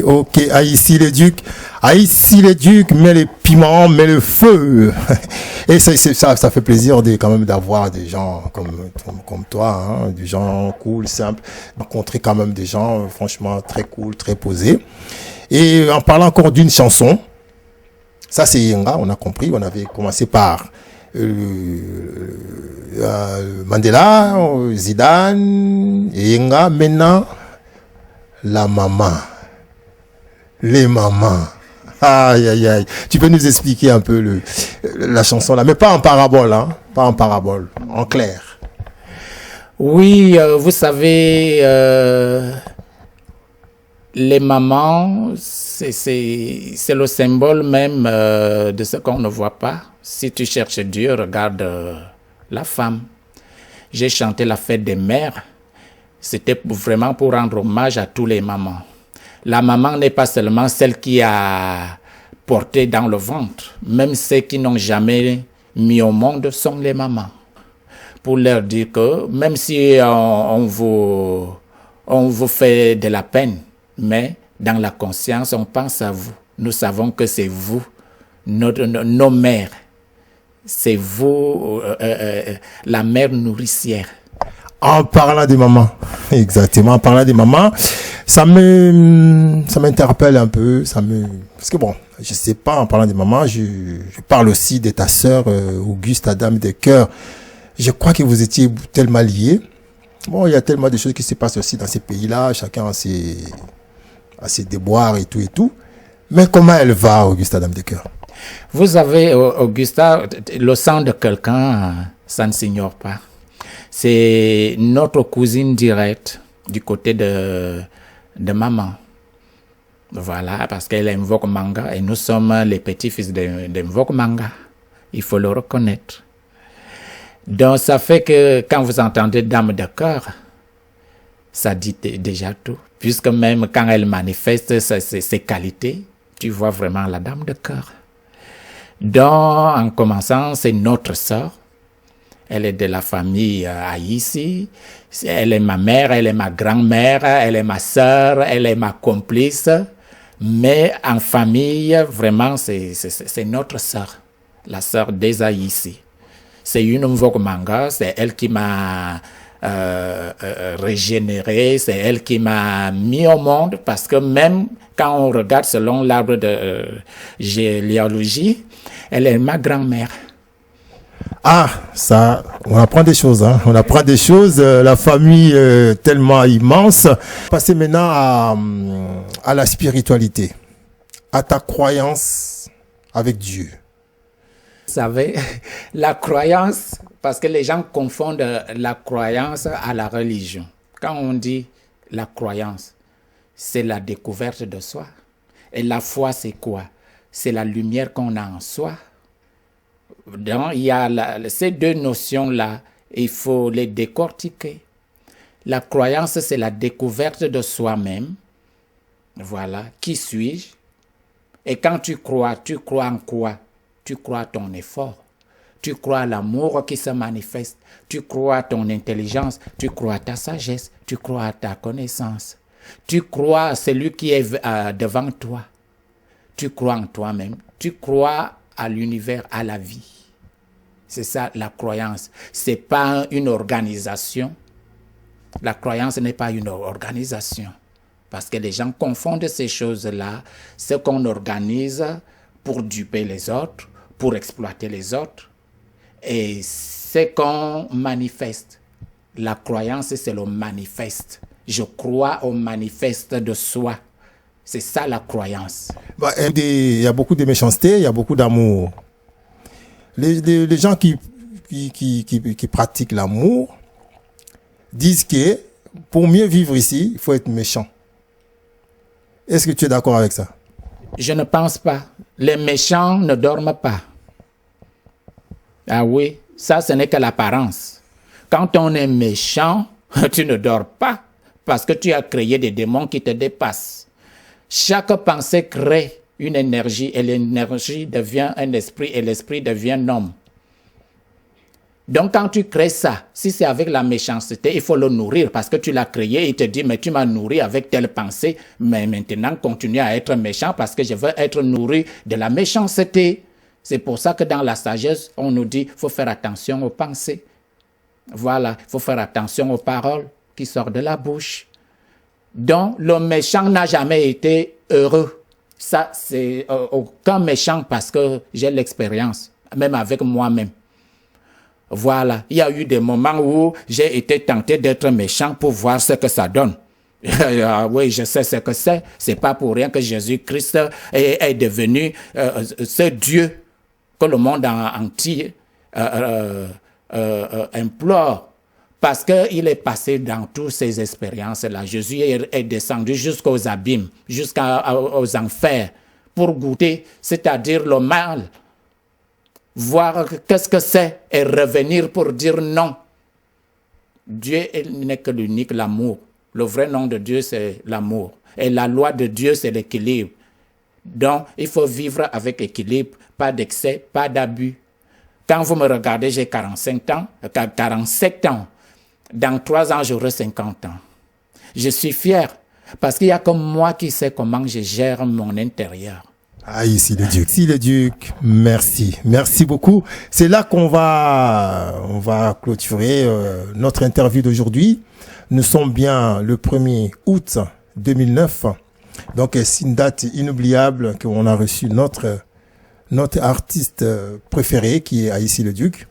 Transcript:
ok. Haïti les ducs, mets les piments, mets le feu. Et ça fait plaisir quand même d'avoir des gens comme toi, hein, des gens cool, simples, rencontrer quand même des gens franchement très cool, très posés. Et en parlant encore d'une chanson, ça c'est Yenga, on a compris, on avait commencé par Mandela, Zidane, Yenga, maintenant la maman, les mamans. Aïe, aïe, aïe. Tu peux nous expliquer un peu la chanson là, mais pas en parabole, hein, pas en parabole, en clair. Oui, vous savez, les mamans, c'est le symbole même de ce qu'on ne voit pas. Si tu cherches Dieu, regarde la femme. J'ai chanté la fête des mères. C'était vraiment pour rendre hommage à tous les mamans. La maman n'est pas seulement celle qui a porté dans le ventre. Même ceux qui n'ont jamais mis au monde sont les mamans. Pour leur dire que même si on vous fait de la peine, mais dans la conscience, on pense à vous. Nous savons que c'est vous, nos mères. C'est vous, la mère nourricière. En parlant des mamans, exactement, en parlant des mamans, ça m'interpelle un peu, parce que bon, je sais pas, en parlant des mamans, je parle aussi de ta sœur, Auguste Adam Decker. Je crois que vous étiez tellement liés. Bon, il y a tellement de choses qui se passent aussi dans ces pays-là, chacun a ses déboires et tout. Mais comment elle va, Auguste Adam Decker? Vous avez, Augusta, le sang de quelqu'un, ça ne s'ignore pas. C'est notre cousine directe du côté de maman. Voilà, parce qu'elle invoque Manga et nous sommes les petits-fils d'Invoque Manga. Il faut le reconnaître. Donc, ça fait que quand vous entendez Dame de cœur, ça dit déjà tout. Puisque même quand elle manifeste ses qualités, tu vois vraiment la Dame de cœur. Donc, en commençant, c'est notre sœur. Elle est de la famille Haïti. Elle est ma mère, elle est ma grand-mère, elle est ma sœur, elle est ma complice. Mais en famille, vraiment, c'est notre sœur, la sœur des Haïti. C'est une Mvok Manga, c'est elle qui m'a régénéré, c'est elle qui m'a mis au monde, parce que même quand on regarde selon l'arbre de généalogie, elle est ma grand-mère. Ah, ça, on apprend des choses, hein. On apprend des choses. La famille tellement immense. Passer maintenant à la spiritualité, à ta croyance avec Dieu. Vous savez, la croyance, parce que les gens confondent la croyance à la religion. Quand on dit la croyance, c'est la découverte de soi. Et la foi, c'est quoi? C'est la lumière qu'on a en soi. Donc, il y a ces deux notions-là, il faut les décortiquer. La croyance, c'est la découverte de soi-même. Voilà, qui suis-je? Et quand tu crois en quoi? Tu crois à ton effort. Tu crois à l'amour qui se manifeste. Tu crois à ton intelligence. Tu crois à ta sagesse. Tu crois à ta connaissance. Tu crois à celui qui est devant toi. Tu crois en toi-même. Tu crois à l'univers, à la vie. C'est ça la croyance. C'est pas une organisation. La croyance n'est pas une organisation. Parce que les gens confondent ces choses-là. Ce qu'on organise pour duper les autres, pour exploiter les autres. Et ce qu'on manifeste. La croyance, c'est le manifeste. Je crois au manifeste de soi. C'est ça la croyance. Bah, il y a beaucoup de méchanceté, il y a beaucoup d'amour. Les gens qui pratiquent l'amour disent que pour mieux vivre ici, il faut être méchant. Est-ce que tu es d'accord avec ça? Je ne pense pas. Les méchants ne dorment pas. Ah oui, ça ce n'est que l'apparence. Quand on est méchant, tu ne dors pas parce que tu as créé des démons qui te dépassent. Chaque pensée crée une énergie et l'énergie devient un esprit et l'esprit devient un homme. Donc, quand tu crées ça, si c'est avec la méchanceté, il faut le nourrir parce que tu l'as créé. Il te dit, mais tu m'as nourri avec telle pensée, mais maintenant, continue à être méchant parce que je veux être nourri de la méchanceté. C'est pour ça que dans la sagesse, on nous dit, il faut faire attention aux pensées. Voilà, il faut faire attention aux paroles qui sortent de la bouche. Donc, le méchant n'a jamais été heureux. Ça, c'est aucun méchant parce que j'ai l'expérience, même avec moi-même. Voilà, il y a eu des moments où j'ai été tenté d'être méchant pour voir ce que ça donne. Oui, je sais ce que c'est. C'est pas pour rien que Jésus-Christ est devenu ce Dieu que le monde entier implore. Parce qu'il est passé dans toutes ces expériences-là. Jésus est descendu jusqu'aux abîmes, jusqu'aux enfers, pour goûter, c'est-à-dire le mal. Voir qu'est-ce que c'est et revenir pour dire non. Dieu n'est que l'unique, l'amour. Le vrai nom de Dieu, c'est l'amour. Et la loi de Dieu, c'est l'équilibre. Donc, il faut vivre avec équilibre, pas d'excès, pas d'abus. Quand vous me regardez, j'ai 47 ans. Dans 3 ans, j'aurai 50 ans. Je suis fier parce qu'il y a comme moi qui sais comment je gère mon intérieur. Ah, ici le Duc. Ici le Duc, merci. Merci beaucoup. C'est là qu'on va clôturer notre interview d'aujourd'hui. Nous sommes bien le 1er août 2009. Donc, c'est une date inoubliable qu'on a reçu notre artiste préféré qui est ici le Duc.